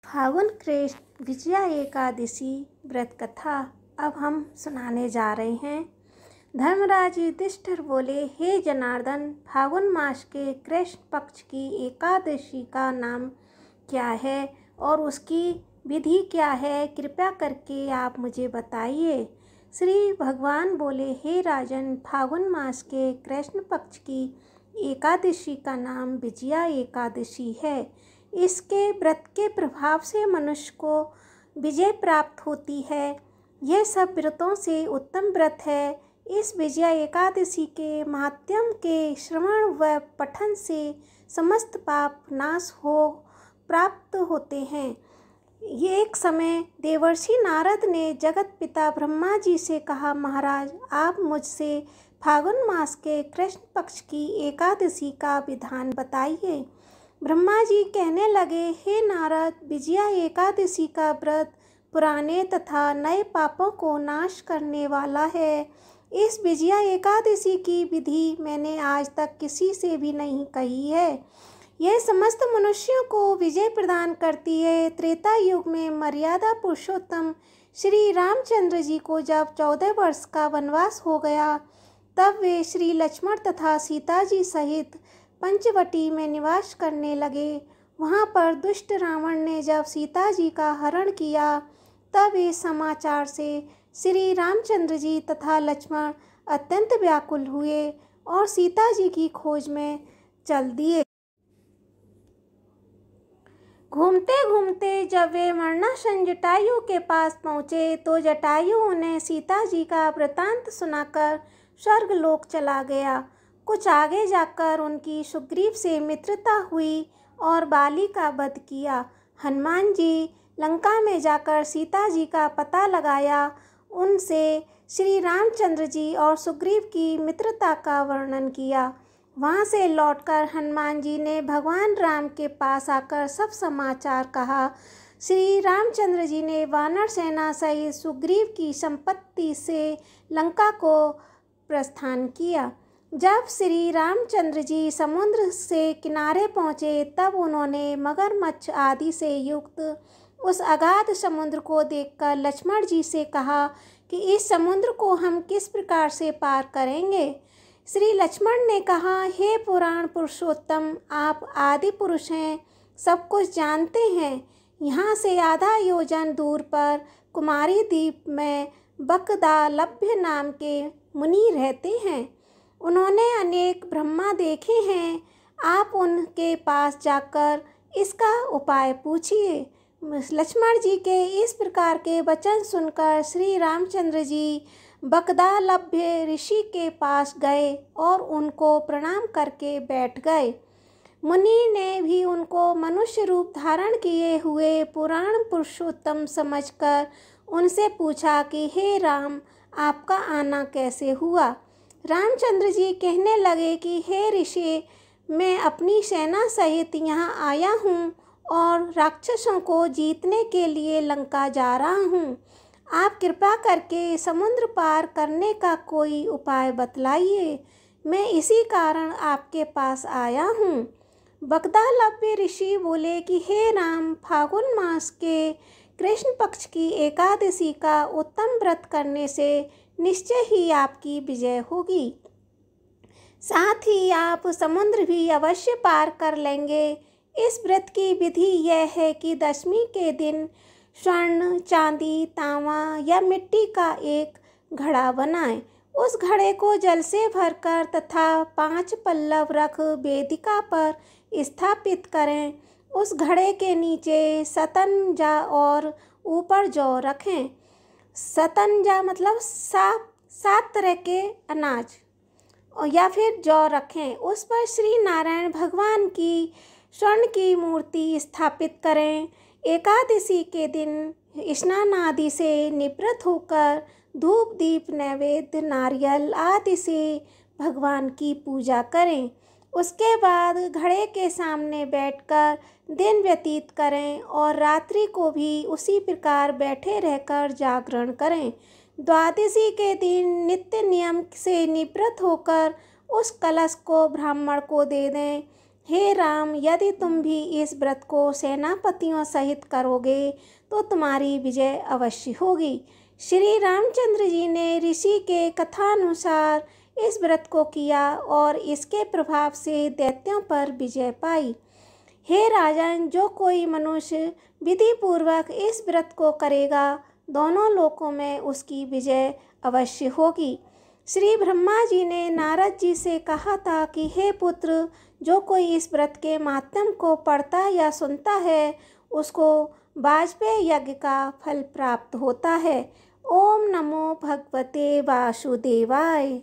फागुन कृष्ण विजया एकादशी व्रत कथा अब हम सुनाने जा रहे हैं। धर्मराज युधिष्ठिर बोले, हे जनार्दन, फागुन मास के कृष्ण पक्ष की एकादशी का नाम क्या है और उसकी विधि क्या है? कृपया करके आप मुझे बताइए। श्री भगवान बोले, हे राजन, फागुन मास के कृष्ण पक्ष की एकादशी का नाम विजया एकादशी है। इसके व्रत के प्रभाव से मनुष्य को विजय प्राप्त होती है। यह सब व्रतों से उत्तम व्रत है। इस विजया एकादशी के महात्म्य के श्रवण व पठन से समस्त पाप नाश हो प्राप्त होते हैं। ये एक समय देवर्षि नारद ने जगत पिता ब्रह्मा जी से कहा, महाराज, आप मुझसे फागुन मास के कृष्ण पक्ष की एकादशी का विधान बताइए। ब्रह्मा जी कहने लगे, हे नारद, विजया एकादशी का व्रत पुराने तथा नए पापों को नाश करने वाला है। इस विजया एकादशी की विधि मैंने आज तक किसी से भी नहीं कही है। यह समस्त मनुष्यों को विजय प्रदान करती है। त्रेता युग में मर्यादा पुरुषोत्तम श्री रामचंद्र जी को जब 14 वर्ष का वनवास हो गया, तब वे श्री लक्ष्मण तथा सीता जी सहित पंचवटी में निवास करने लगे। वहाँ पर दुष्ट रावण ने जब सीता जी का हरण किया, तब इस समाचार से श्री रामचंद्र जी तथा लक्ष्मण अत्यंत व्याकुल हुए और सीता जी की खोज में चल दिए। घूमते घूमते जब वे मरणासन जटायु के पास पहुँचे, तो जटायु उन्हें सीता जी का वृतांत सुनाकर स्वर्गलोक चला गया। कुछ आगे जाकर उनकी सुग्रीव से मित्रता हुई और बाली का वध किया। हनुमान जी लंका में जाकर सीता जी का पता लगाया। उनसे श्री रामचंद्र जी और सुग्रीव की मित्रता का वर्णन किया। वहाँ से लौटकर हनुमान जी ने भगवान राम के पास आकर सब समाचार कहा। श्री रामचंद्र जी ने वानर सेना सहित सुग्रीव की संपत्ति से लंका को प्रस्थान किया। जब श्री रामचंद्र जी समुद्र से किनारे पहुँचे, तब उन्होंने मगरमच्छ आदि से युक्त उस अगाध समुद्र को देखकर लक्ष्मण जी से कहा कि इस समुद्र को हम किस प्रकार से पार करेंगे? श्री लक्ष्मण ने कहा, हे पुराण पुरुषोत्तम, आप आदि पुरुष हैं, सब कुछ जानते हैं। यहाँ से आधा योजन दूर पर कुमारी द्वीप में बकदालभ्य नाम के मुनि रहते हैं। उन्होंने अनेक ब्रह्मा देखे हैं। आप उनके पास जाकर इसका उपाय पूछिए। लक्ष्मण जी के इस प्रकार के वचन सुनकर श्री रामचंद्र जी बकदालभ्य ऋषि के पास गए और उनको प्रणाम करके बैठ गए। मुनि ने भी उनको मनुष्य रूप धारण किए हुए पुराण पुरुषोत्तम समझकर उनसे पूछा कि हे राम, आपका आना कैसे हुआ? रामचंद्र जी कहने लगे कि हे ऋषि, मैं अपनी सेना सहित यहाँ आया हूँ और राक्षसों को जीतने के लिए लंका जा रहा हूँ। आप कृपा करके समुद्र पार करने का कोई उपाय बतलाइए। मैं इसी कारण आपके पास आया हूँ। बकदालभ्य ऋषि बोले कि हे राम, फागुन मास के कृष्ण पक्ष की एकादशी का उत्तम व्रत करने से निश्चय ही आपकी विजय होगी। साथ ही आप समुद्र भी अवश्य पार कर लेंगे। इस व्रत की विधि यह है कि दशमी के दिन स्वर्ण, चांदी, तांबा या मिट्टी का एक घड़ा बनाएं। उस घड़े को जल से भरकर तथा 5 पल्लव रख वेदिका पर स्थापित करें। उस घड़े के नीचे सतंजा और ऊपर जौ रखें। सतंजा मतलब 7 तरह के अनाज या फिर जौ रखें। उस पर श्री नारायण भगवान की स्वर्ण की मूर्ति स्थापित करें। एकादशी के दिन स्नान आदि से निवृत्त होकर धूप दीप नैवेद्य नारियल आदि से भगवान की पूजा करें। उसके बाद घड़े के सामने बैठकर दिन व्यतीत करें और रात्रि को भी उसी प्रकार बैठे रहकर जागरण करें। द्वादशी के दिन नित्य नियम से निवृत्त होकर उस कलश को ब्राह्मण को दे दें। हे राम, यदि तुम भी इस व्रत को सेनापतियों सहित करोगे तो तुम्हारी विजय अवश्य होगी। श्री रामचंद्र जी ने ऋषि के कथानुसार इस व्रत को किया और इसके प्रभाव से दैत्यों पर विजय पाई। हे राजन, जो कोई मनुष्य विधि पूर्वक इस व्रत को करेगा, दोनों लोकों में उसकी विजय अवश्य होगी। श्री ब्रह्मा जी ने नारद जी से कहा था कि हे पुत्र, जो कोई इस व्रत के माध्यम को पढ़ता या सुनता है, उसको वाजपेय यज्ञ का फल प्राप्त होता है। ओम नमो भगवते वासुदेवाय।